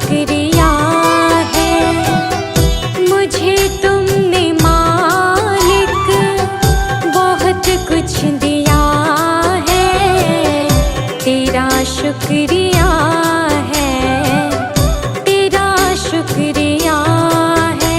शुक्रिया है, मुझे तुमने मालिक बहुत कुछ दिया है। तेरा शुक्रिया है, तेरा शुक्रिया है।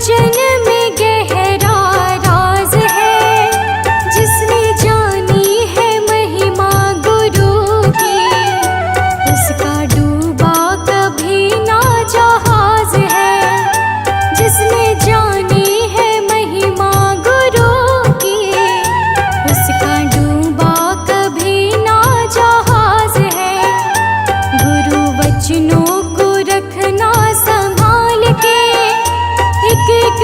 वचन में गहरा राज है, जिसने जानी है महिमा गुरु की, उसका डूबा कभी ना जहाज है। जिसने जानी है महिमा गुरु की, उसका डूबा कभी ना जहाज है। गुरु वचनों को रखना संभाल के, एक एक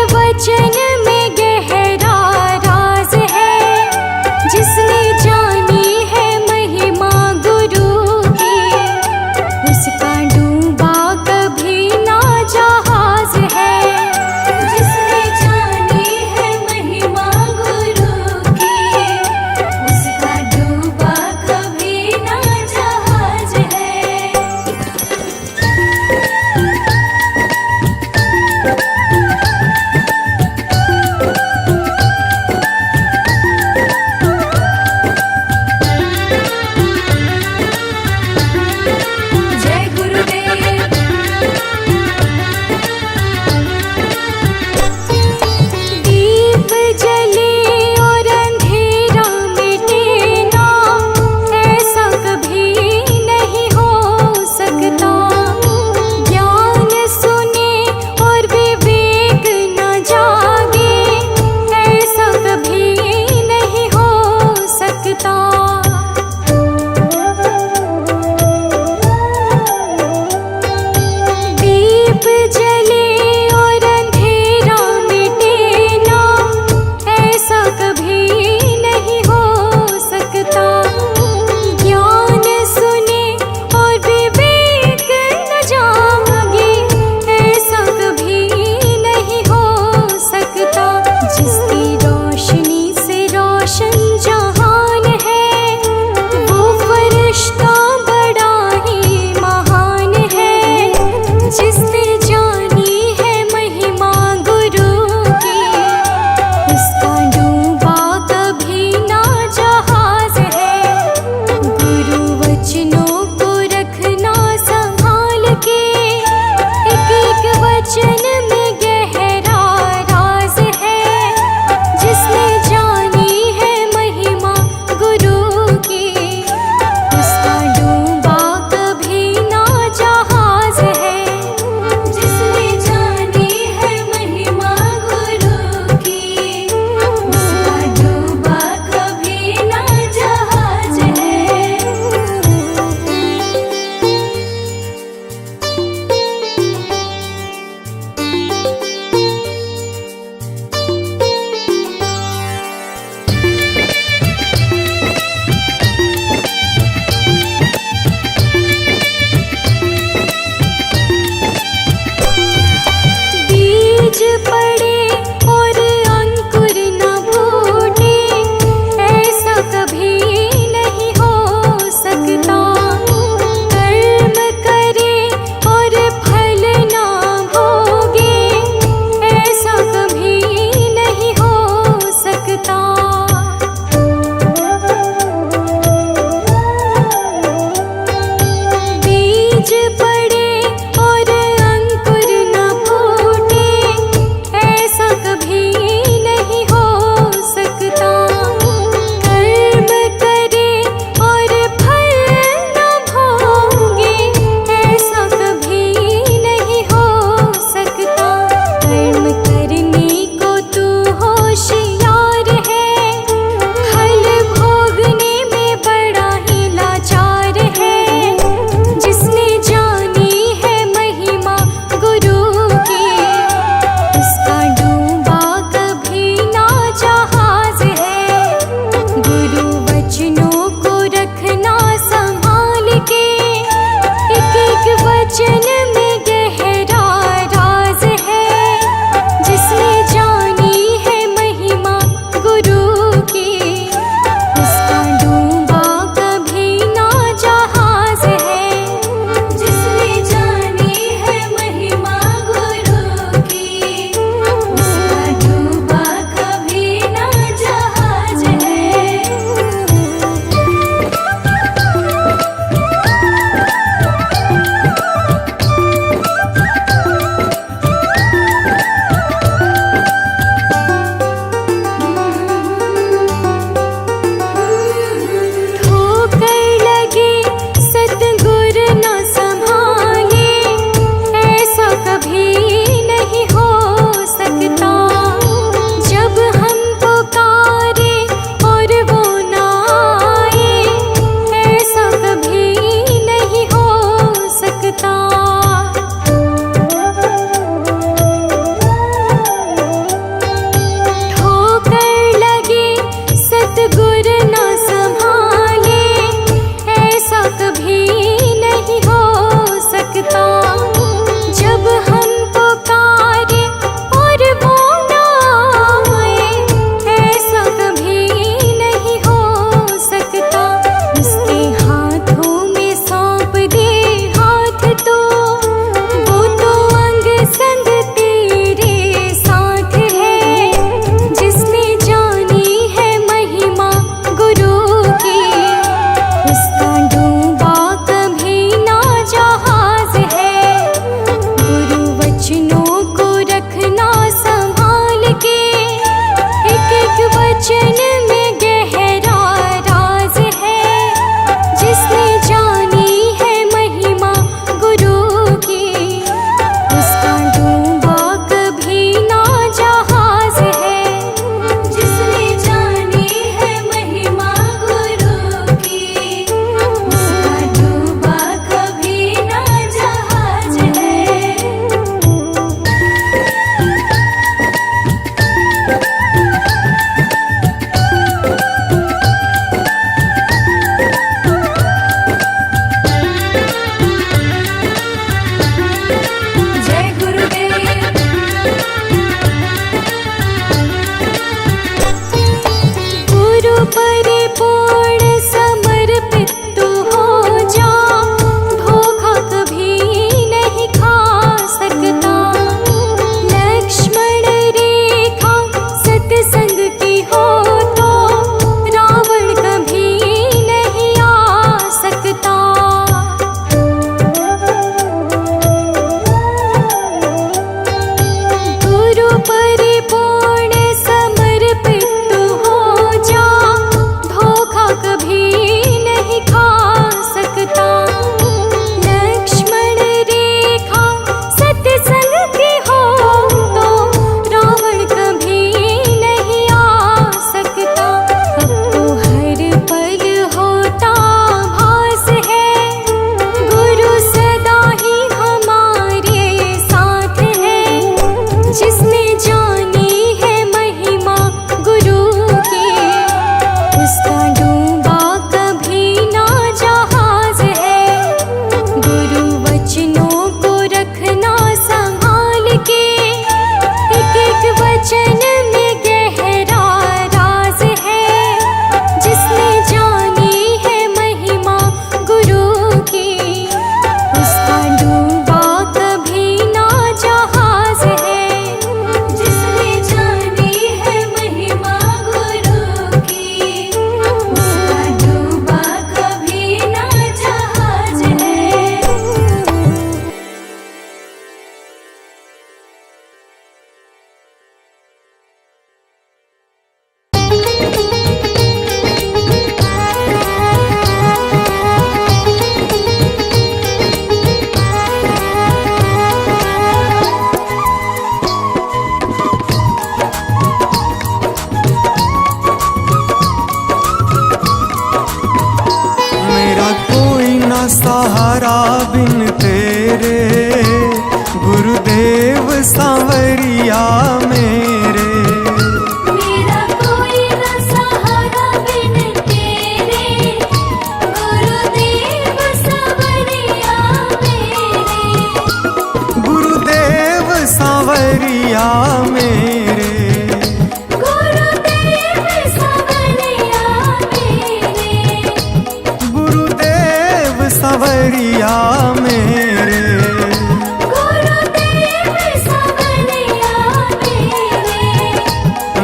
सहारा बिन तेरे, गुरुदेव सांवरिया मेरे। मेरा कोई न सहारा बिन तेरे, गुरुदेव सांवरिया मेरे। गुरुदेव सांवरिया मेरे, गुरुदेव सांवरिया मेरे। गुरुदेव सांवरिया मेरे। गुरुदेव सांवरिया मेरे।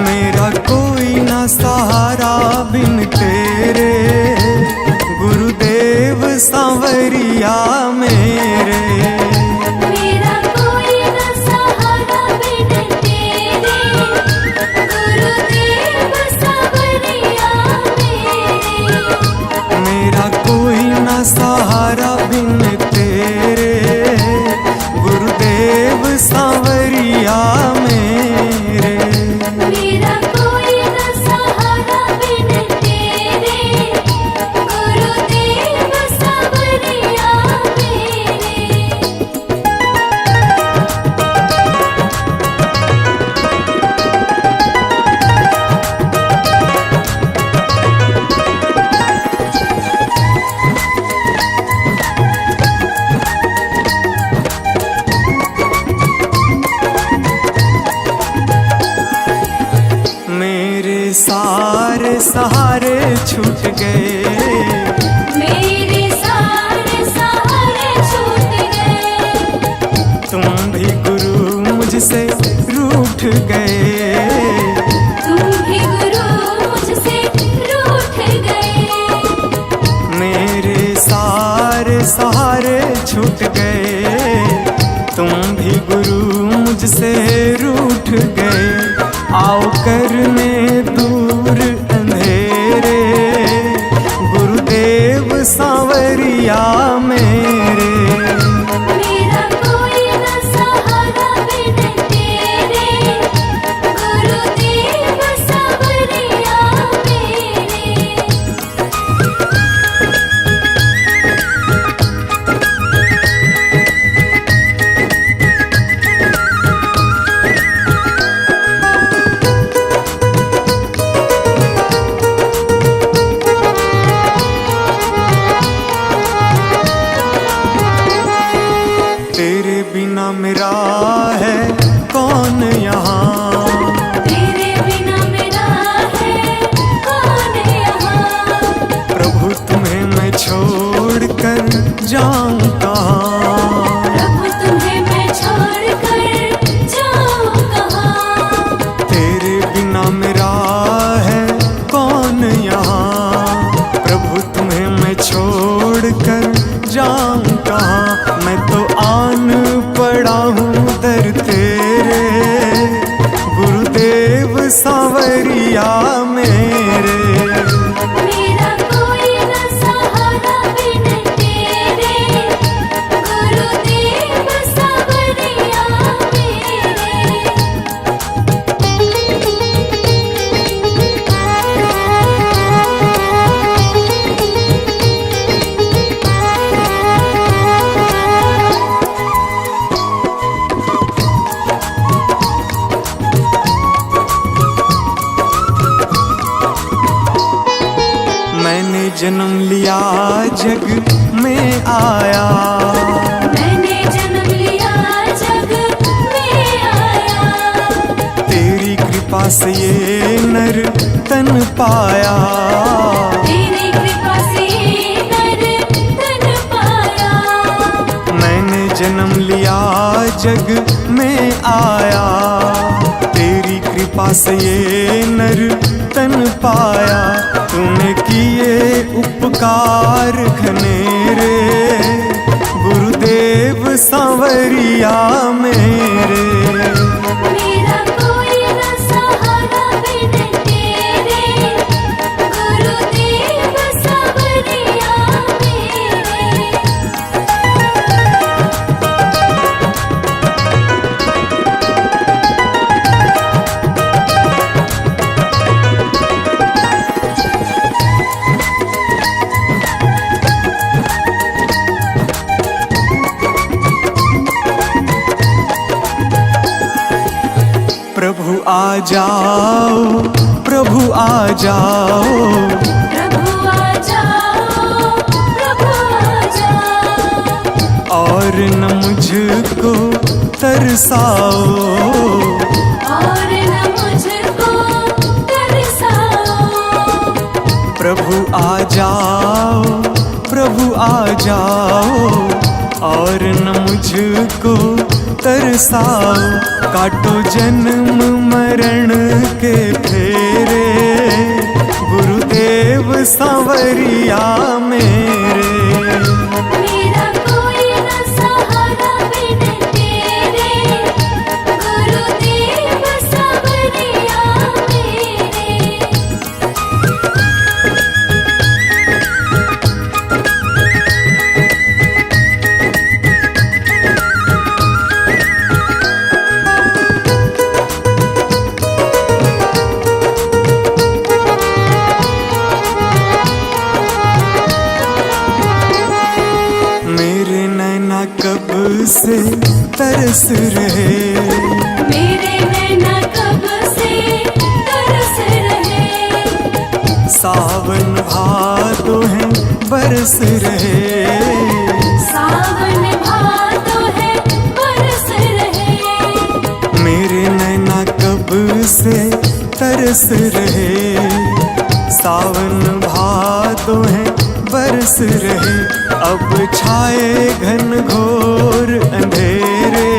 मेरा कोई ना सहारा बिन तेरे, गुरुदेव सांवरिया मेरे। मेरा कोई न सहारा बिन तेरे, गुरुदेव सांवरिया मेरे। मेरा कोई ना सहारा बिन तेरे, गुरुदेव सांवरिया मेरे। मेरा कोई न सहारा बिन तेरे, गुरुदेव सांवरिया मेरे। मेरे सारे सहारे छूट गए, मेरे सारे सहारे छूट गए। तुम भी गुरु मुझसे रूठ गए। तुम भी गुरु मुझसे रूठ गए। मेरे सारे सहारे छूट गए, तुम भी गुरु मुझसे रूठ गए। आओ करने दूर अंधेरे, गुरुदेव सांवरिया मेरे। मेरा कोई न सहारा बिन तेरे, गुरुदेव सांवरिया मेरे। तेरे बिना मेरा है कौन यहाँ, तेरे बिना मेरा है कौन यहाँ। प्रभु तुम्हें मैं छोड़ कर जाऊं कहाँ। प्रभु तुम्हें मैं छोड़ कर जाऊं कहाँ। तेरे बिना मेरा है कौन यहाँ, प्रभु तुम्हें मैं छोड़ कर जाऊं कहाँ। मैं तो आन पड़ा हूँ दर तेरे, गुरुदेव सांवरिया मेरे। मेरा कोई न सहारा बिन तेरे, गुरुदेव सांवरिया मेरे। मैंने जन्म लिया जग में आया, मैंने जन्म लिया जग में आया। तेरी कृपा से ये नर तन पाया। तेरी कृपा से नर तन पाया। मैंने जन्म लिया जग में आया, तेरी कृपा से ये नर तन पाया। तूने किए उपकार घनेरे, गुरुदेव सांवरिया मेरे। मेरा कोई न सहारा बिन तेरे, गुरुदेव सांवरिया मेरे। आ जाओ, प्रभु आ जाओ, प्रभु आ जाओ, प्रभु आ जाओ। और न मुझको तरसाओ, और न मुझको तरसाओ। प्रभु आ जाओ, प्रभु आ जाओ, और न मुझको तरसाओ। काटो जन्म मरण के फेरे, गुरुदेव सांवरिया मेरे। मेरा कोई न सहारा बिन तेरे, गुरुदेव सांवरिया मेरे। मेरे नैना कब से तरस रहे, मेरे नैना कब से तरस रहे। सावन भादो है बरस रहे, सावन भादो है बरस रहे। मेरे नैना कब से तरस रहे। सावन भादो है बरस रहे। अब छाए घन घोर अंधेरे,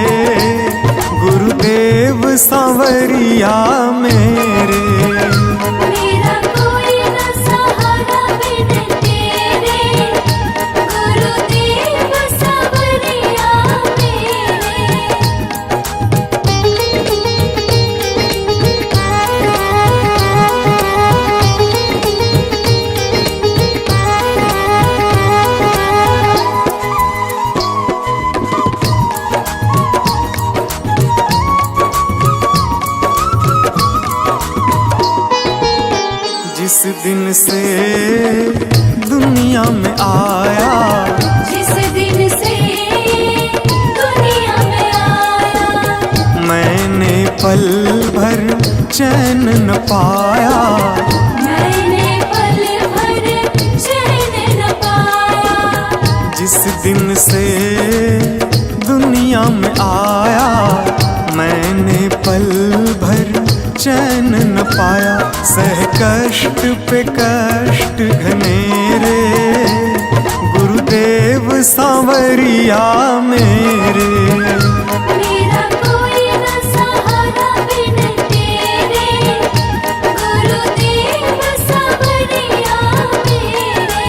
गुरुदेव सांवरिया मेरे। मेरा कोई न सहारा बिन तेरे, गुरुदेव सांवरिया जिस दिन से दुनिया में आया, जिस दिन से दुनिया में आया। मैंने पल भर चैन न पाया। मैंने पल भर चैन न पाया। जिस दिन से दुनिया में आया, मैंने पल भर चैन न पाया। सह कष्ट पे कष्ट घनेरे, गुरुदेव सांवरिया मेरे। मेरा कोई न सहारा बिन तेरे, गुरुदेव सांवरिया मेरे।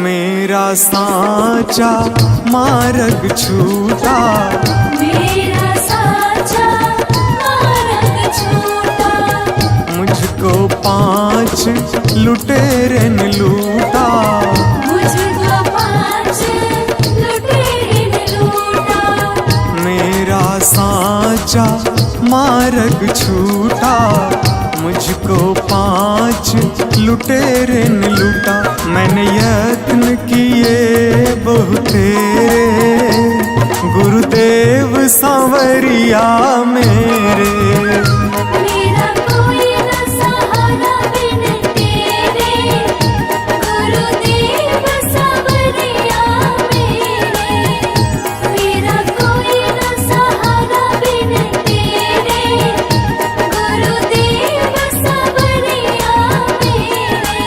मेरा साचा मार्ग छूटा, मेरा साचा मार्ग छूटा। मुझको 5 लुटेरे ने लूटा। मुझको 5 लुटेरे ने लूटा। मेरा साचा मार्ग छूटा, मुझको 5 लुटेरे ने लूटा। मैंने यत्न किए बहुतेरे, गुरुदेव सांवरिया मेरे। मेरा कोई न सहारा बिन तेरे, गुरुदेव सांवरिया मेरे। मेरा कोई न सहारा बिन तेरे, गुरुदेव सांवरिया मेरे।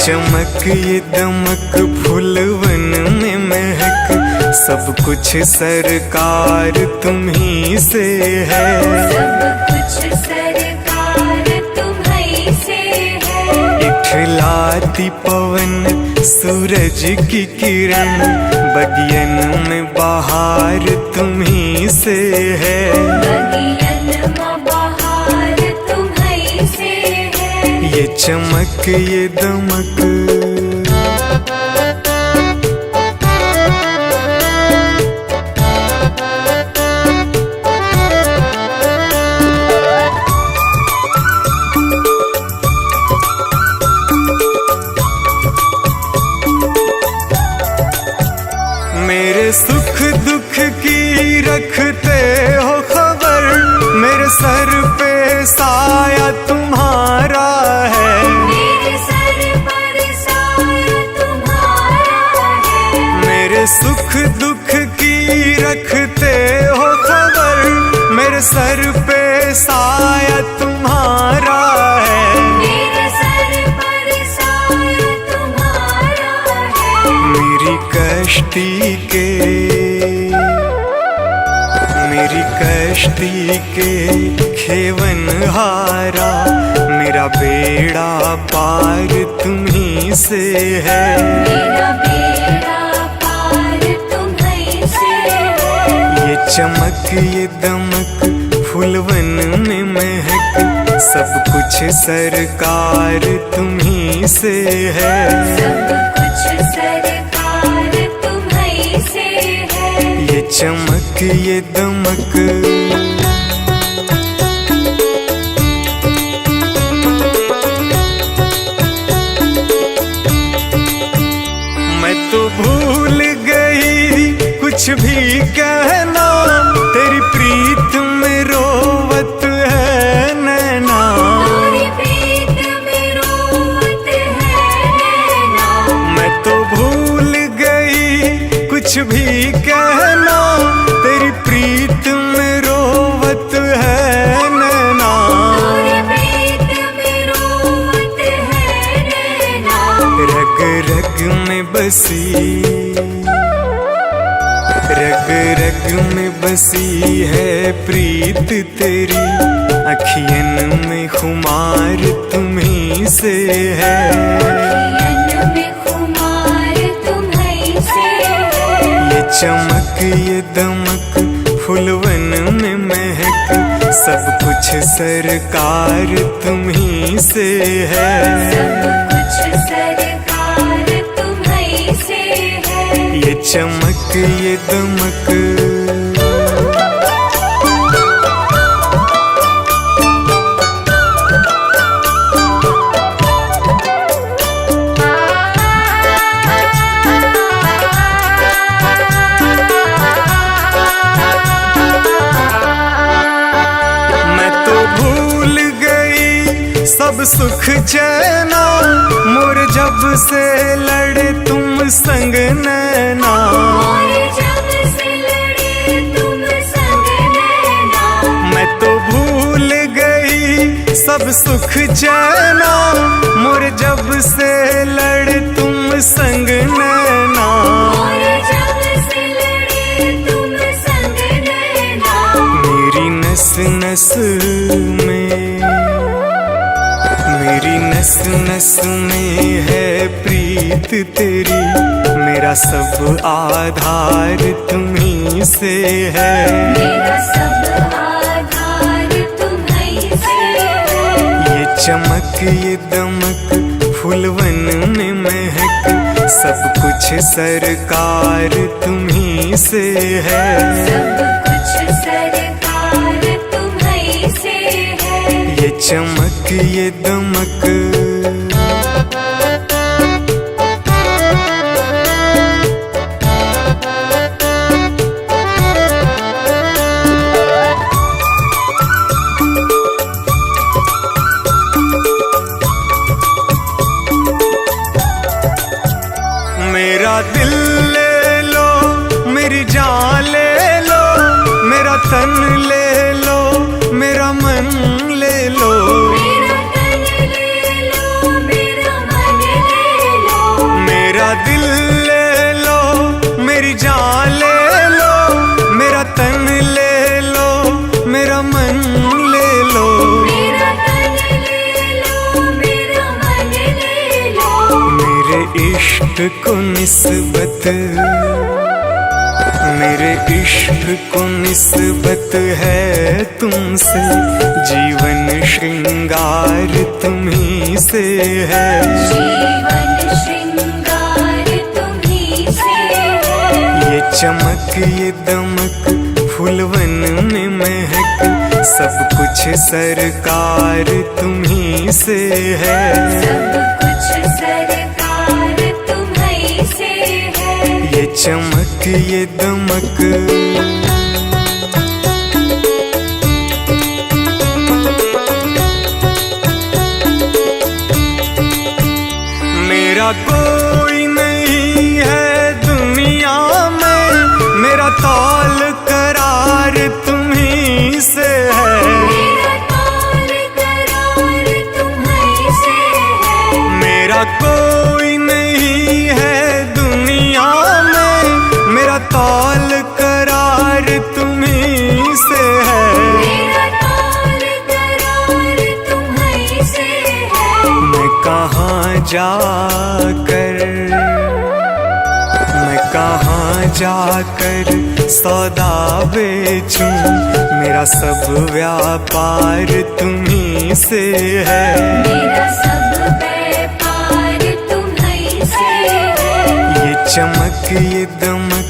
चमक ये दमक फूलवन में महक, सब कुछ सरकार तुम्ही से है। सब कुछ सरकार तुम्हीं से है। इठलाती पवन सूरज की किरण, बगियन में बहार तुम्ही से है। बगियन में बहार तुम्हीं से है। ये चमक ये दमक मेरे सुख दुख की रखते हो खबर, मेरे सर पे साया तुम्हारा है। मेरे सर पर साया तुम्हारा है। मेरे सुख दुख की रखते हो खबर, मेरे सर पे साया तुम्हारा है। मेरे सर पर साया तुम्हारा है। मेरी कश्ती के खेवन हारा, मेरा बेड़ा पार तुम्ही से है। मेरा बेड़ा पार तुम्हीं से है। ये चमक ये दमक फूलवन में महक, सब कुछ सरकार तुम्ही से है। सब कुछ सरकार तुम्हीं से है। ये चमक ये दमक मैं तो भूल गई कुछ भी कहना, तेरी प्रीत में रोवत है नैना। तेरी प्रीत में रोवत है नैना। मैं तो भूल गई कुछ भी कहना, तेरी प्रीत में रोवत है नैना। तेरी प्रीत में रोवत है नैना। रग रग में बसी, रग रग में बसी है प्रीत तेरी, अखियन में खुमार तुम्ही से है। अखियन में खुमार तुम्हीं से है। ये चमक ये दमक फूलवन में महक, सब कुछ सरकार तुम्ही से है। सब कुछ सरकार तुम्हीं से है। ये चमक ये दमक मैं तो भूल गई सब सुख चैना, मोर जब से लड़े तुम संग नैना। और जब से लड़े तुम संग नैना। मैं तो भूल गई सब सुख चैना, मोर जब से लड़े तुम संग नैना। और जब से लड़े तुम संग नैना। मेरी नस नस में, मेरी नस नस में है प्रीत तेरी, मेरा सब आधार तुम्ही से है। मेरा सब आधार तुम्हीं से है। ये चमक ये दमक फूलवन में महक, सब कुछ सरकार तुम्ही से है। सब कुछ सरकार तुम्हीं से है। ये चमक ये दमक मेरा दिल ले लो, मेरी जान ले लो, मेरा तन ले लो, मेरा मन ले लो। मेरा तन ले इश्क को निस्बत, मेरे इश्क को निस्बत है तुमसे, जीवन श्रृंगार तुम्ही से है। जीवन श्रृंगार तुम्ही से है। ये चमक ये दमक फूलवन में महक, सब कुछ सरकार तुम्ही से है। सब कुछ सरकार तुम्ही से है। ये चमक ये दमक मेरा कोई नहीं है दुनिया में, मेरा तौल करार तुम्ही से है। मेरा तौल करार तुम्ही से है। मेरा कोई नहीं है दुनिया में, मेरा तौल करार तुम्ही से है। मेरा तौल करार तुम्ही से है। मैं कहाँ जाकर सौदा बेचूं, मेरा सब व्यापार तुम्ही से है। मेरा सब व्यापार तुम्ही से है। ये चमक ये दमक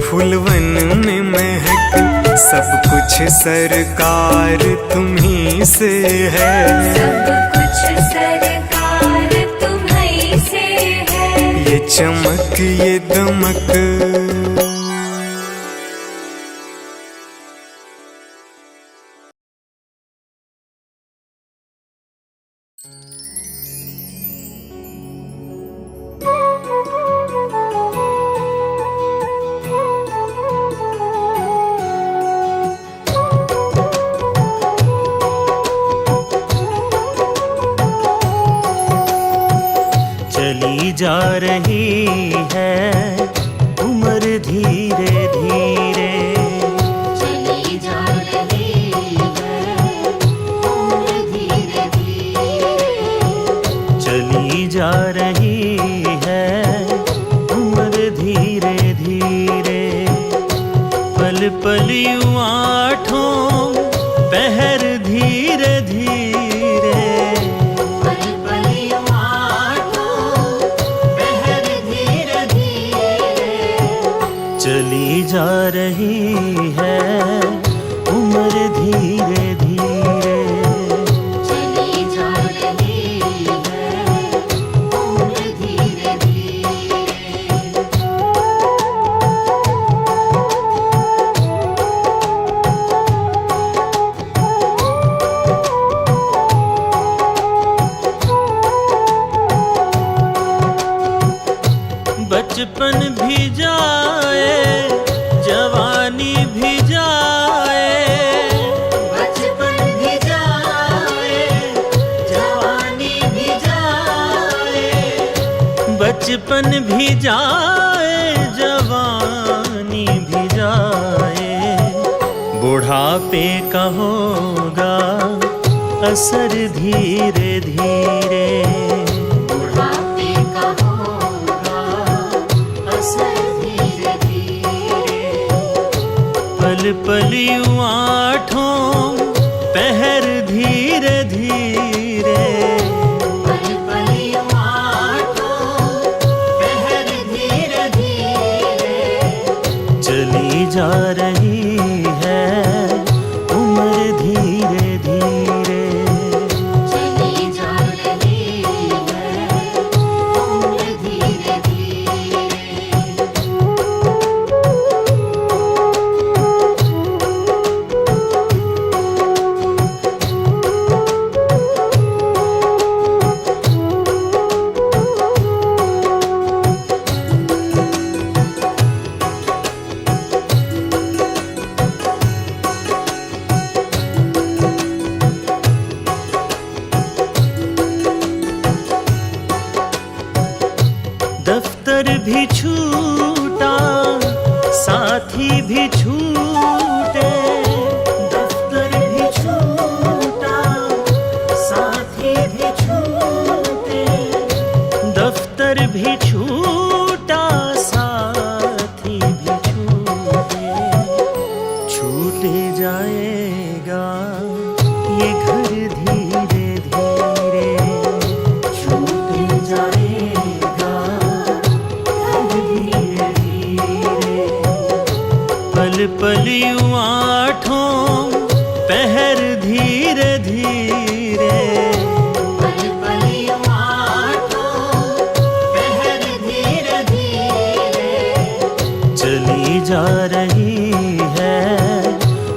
फूलवन में महक, सब कुछ सरकार तुम्ही से है। सब कुछ सरकार तुम्ही से है। ये चमक ये दमक चली जा रही है उम्र धीरे धीरे, चली जा रही है उम्र धीरे धीरे। चली जा रही है उम्र धीरे धीरे। पल पल यूं आठों पहर धीरे धीरे। पल पल यूं आठों पहर धीरे धीरे। चली जा रही है उम्र धीरे धीरे। चली जा रही है उम्र धीरे धीरे। बचपन भी जाए जवानी भी जाए, बचपन भी जाए जवानी भी जाए। बचपन भी जाए जवानी भी जाए। बुढ़ापे का होगा असर धीरे धीरे। बुढ़ापे का होगा असर धीरे धीरे। पल पल यूं आठों पहर धीरे धीरे। पल पल यूं आठों पहर धीरे धीरे। चली जा रही है उम्र धीरे धीरे। चली जा रही है उम्र धीरे धीरे। दफ्तर भी छूटा साथी भी छूटे। दफ्तर भी छूटा साथी भी छूटे। दफ्तर भी छूटा जाएगा ये घर धीरे धीरे, छूट जाएगा घर धीरे धीरे। पल पल यूं आठों पहर धीरे धीरे, पल पल यूं आठों पहर धीरे धीरे। चली जा रही है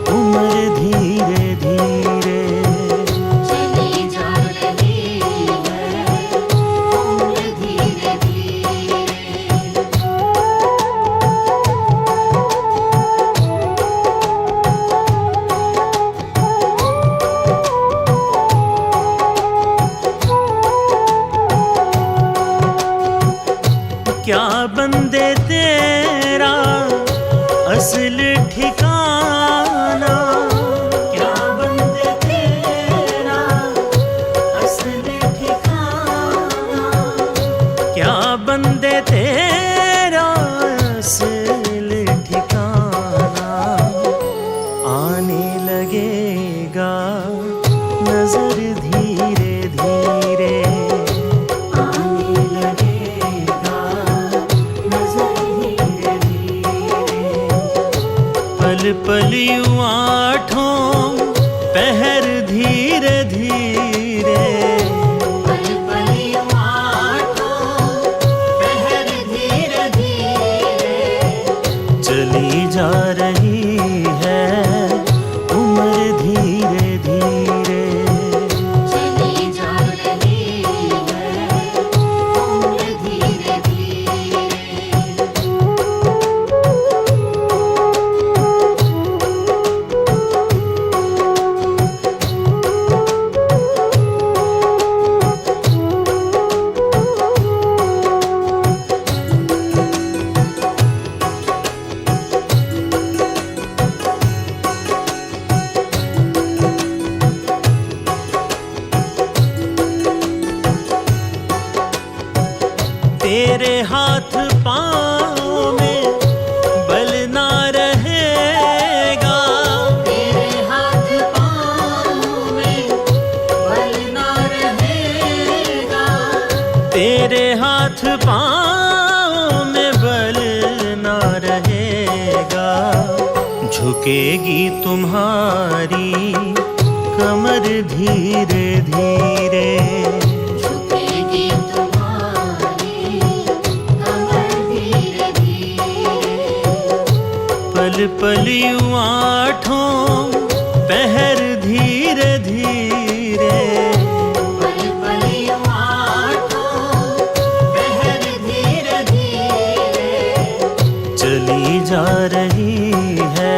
उम्र धीरे धीरे। चली जा रही है उम्र धीरे धीरे। क्या बंदे तेरा असल ठिकाना, क्या बंदे तेरा असल ठिकाना। क्या बंदे तेरा असल ठिकाना। आने लगेगा नजर धीरे धीरे, आने लगेगा नजर धीरे धीरे। पल पल यूं आठों पहर धीरे धीरे। पल पल यूं आठों पहर धीरे धीरे। चली जा रही है उम्र धीरे धीरे। चली जा रही है उम्र धीरे धीरे। तेरे हाथ पाँव में बल ना रहेगा, तेरे हाथ पाँव में बल ना रहेगा। तेरे हाथ पाँव में बल ना रहेगा। झुकेगी तुम्हारी कमर धीरे धीरे। झुकेगी तुम्हारी कमर धीरे धीरे। पल पल यूं आठों पहर धीरे धीरे। पल पल यूं आठों पहर धीरे धीरे। चली जा रही है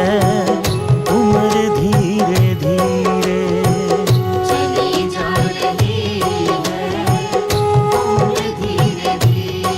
उम्र धीरे धीरे। चली जा रही है उम्र धीरे धीरे।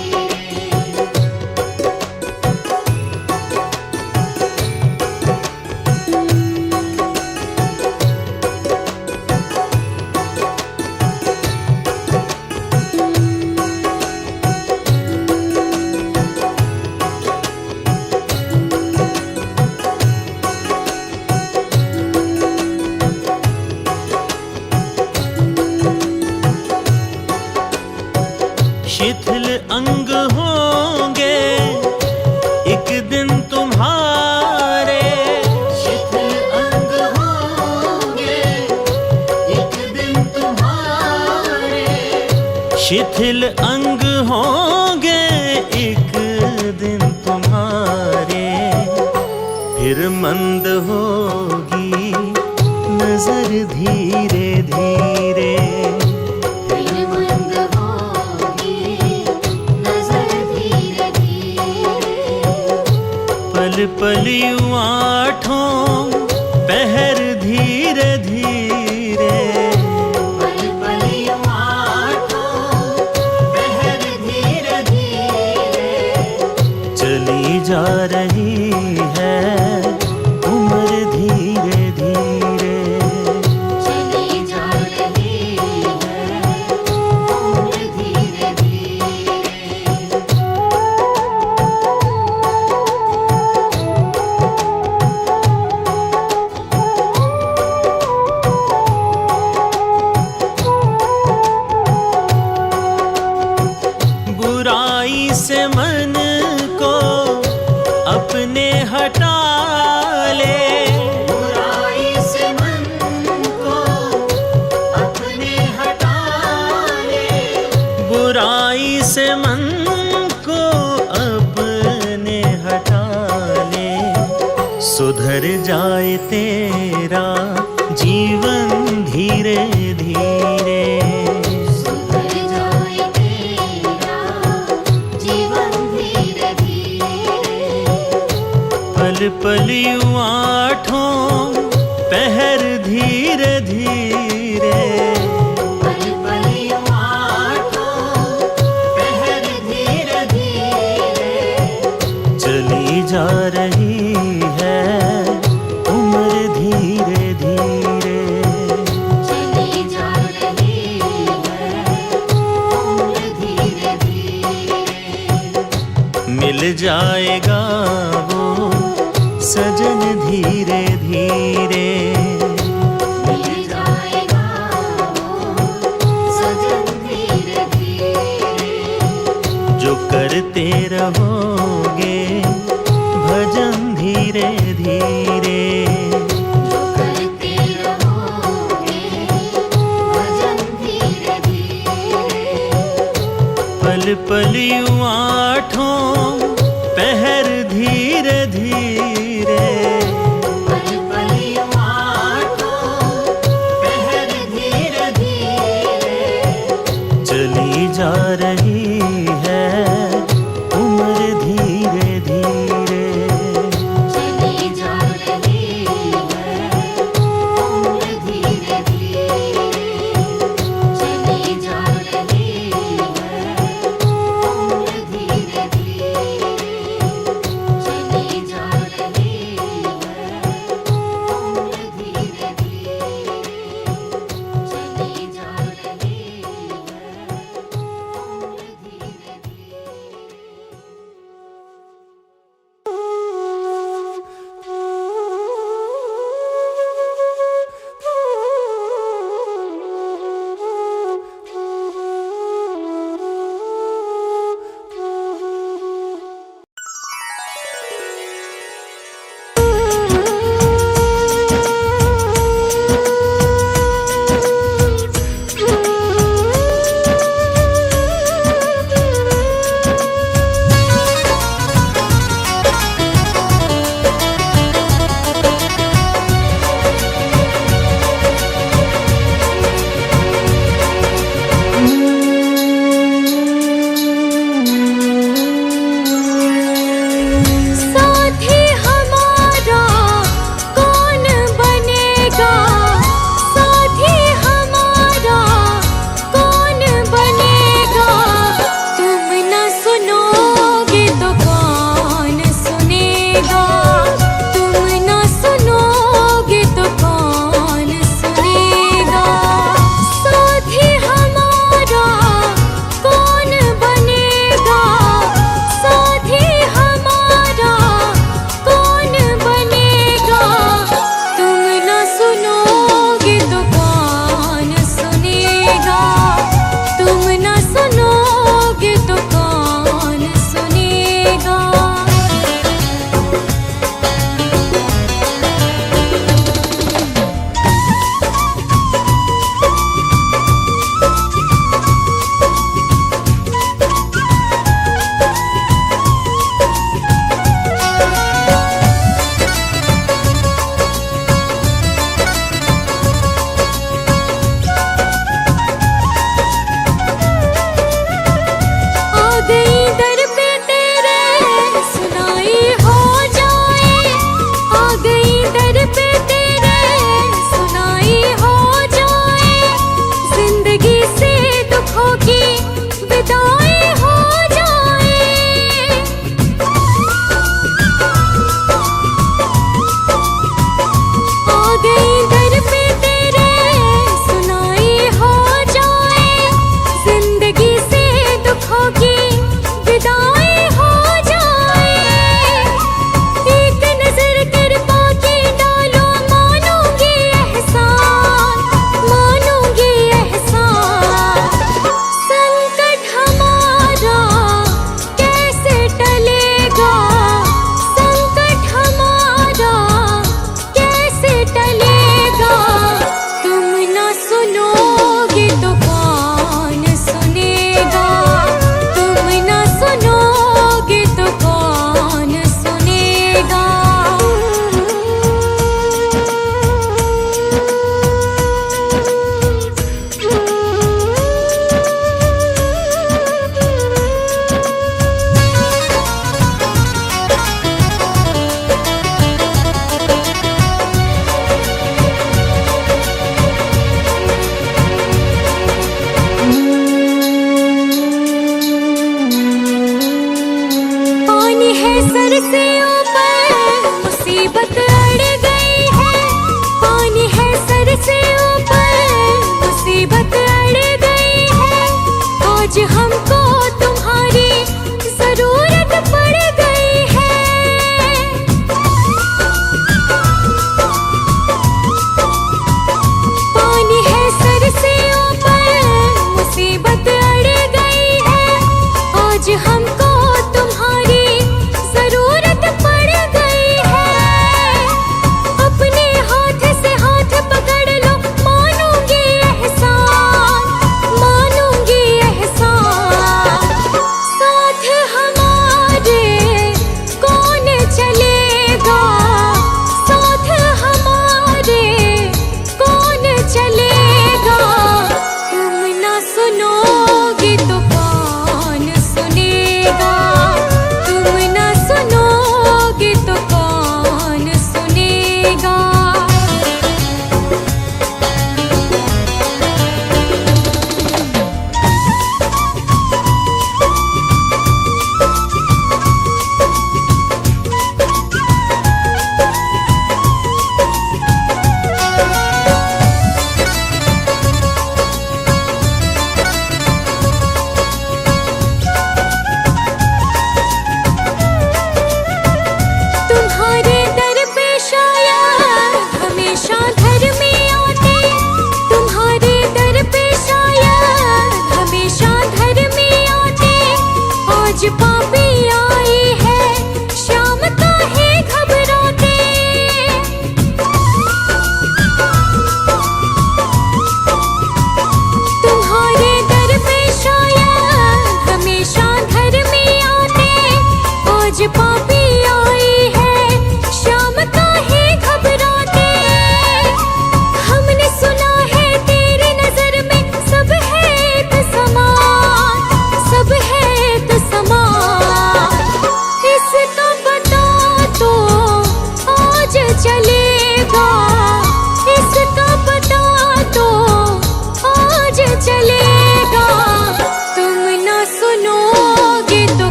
शिथिल अंग होंगे एक दिन तुम्हारे, शिथिल अंग होंगे एक दिन तुम्हारे। शिथिल अंग होंगे एक दिन तुम्हारे। फिर मंद होगी नजर धीरे धीरे। दिल मंद होगी नजर धीरे धीरे। पल पल यूं आठों पहर धीरे धीरे। पल पल यूं आठों पहर धीरे धीरे। चली जा रही है उम्र धीरे धीरे। चली जा रही है उम्र धीरे धीरे। सुधर जाए तेरा जीवन धीरे धीरे, सुधर जाए तेरा जीवन धीरे धीरे, पल पल यूं आठों पहर धीरे धीरे, पल पल यूं आठों पहर धीरे धीरे, चली जा रही है उम्र धीरे धीरे, चली जा रही है उम्र धीरे धीरे, मिल जाएगा वो सजन धीरे धीरे, मिल जाएगा वो सजन धीरे धीरे, जो करते रहोगे भजन धीरे धीरे, जो करते रहोगे भजन धीरे धीरे, पल पल यूं आठों पहर धीरे धीरे, पल पल यूं आठों पहर धीरे धीरे, चली जा रही है उम्र धीरे धीरे, चली जा रही है उम्र धीरे धीरे, चली जा रही है उम्र धीरे धीरे, चली जा रही है उम्र धीरे धीरे, चली जा रही है उम्र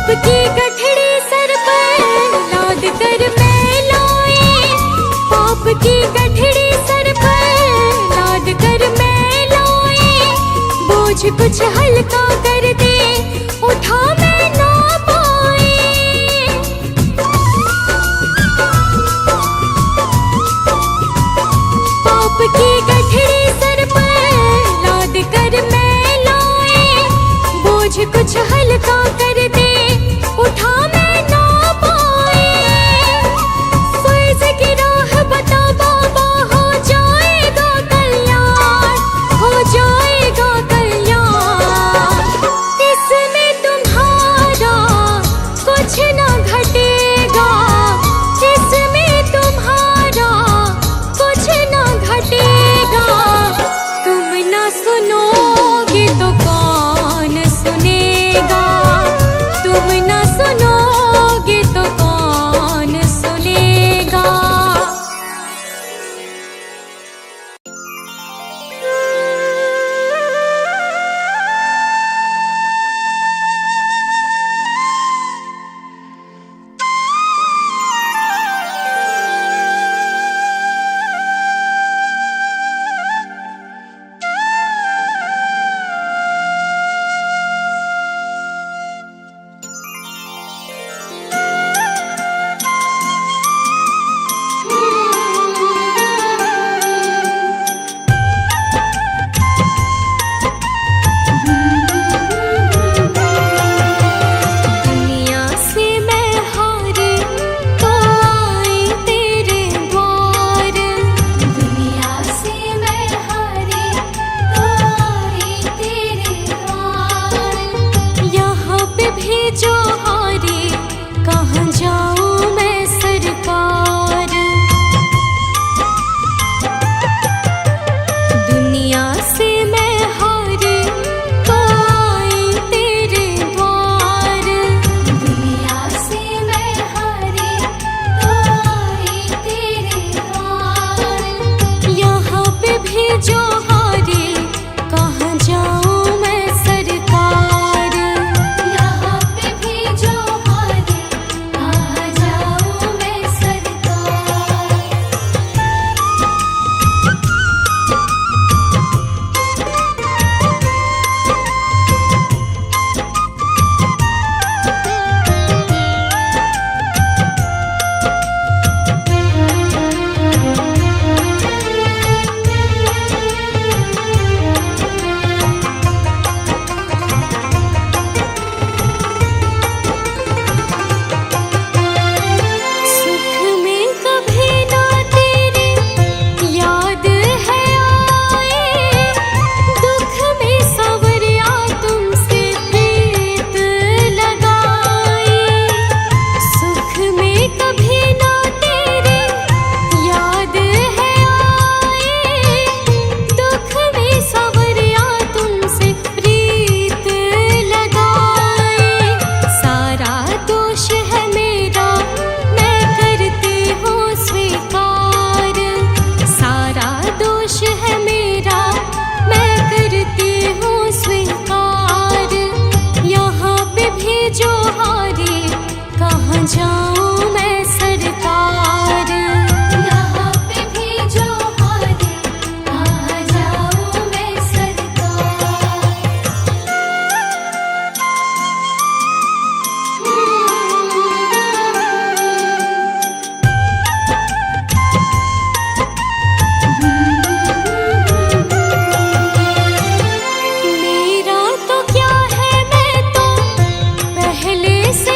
पाप की गठड़ी सर पर लाद कर मैं लाए, पाप की गठड़ी सर पर लाद कर मैं लाए, बोझ कुछ हल्का कर दे उठा मैं ना पाए। पाप की गठड़ी सर पर लाद कर मैं लाए, बोझ कुछ हल्का कर दे उठा मैं ना पाए। फर्ज की राह बता बाबा, हो जाएगा कल्याण, हो जाएगा कल्याण। इसमें तुम्हारा कुछ ना घटेगा, इसमें तुम्हारा कुछ ना घटेगा। तुम ना सुनोगे तो कौन सुनेगा, तुम ना सुनोगे तो कौन सुनेगा। दुनिया से मैं हारी तो आई तेरे द्वार, दुनिया से मैं हारी तो आई तेरे द्वार। यहाँ पे भी जो हारी कहाँ जाऊँ मैं सरकार। दुनिया से मैं हारी तो आई तेरे द्वार, दुनिया से मैं हारी तो आई तेरे द्वार। यहाँ पे भी जो हारी कहाँ जाऊँ मैं सरकार। यहाँ पे भी जो हारी कहाँ जाऊँ मैं सरकार। सुख में कभी ना तेरी याद है आए, दुख में सवरिया तुमसे प्रीत लगाए। सुख में कभी ना तेरी याद है आए, दुख में सवरिया तुमसे प्रीत लगाए। सारा दोष है मेरा मैं करती हूँ स्वीकार, सारा दोष है मेरा मैं करती हूँ स्वीकार। यहाँ पे भी जो हारी कहाँ जाऊँ मैं सरकार। यहाँ पे भी जो हारी कहाँ जाऊँ मैं सरकार। मेरा तो क्या है, मैं तो पहले से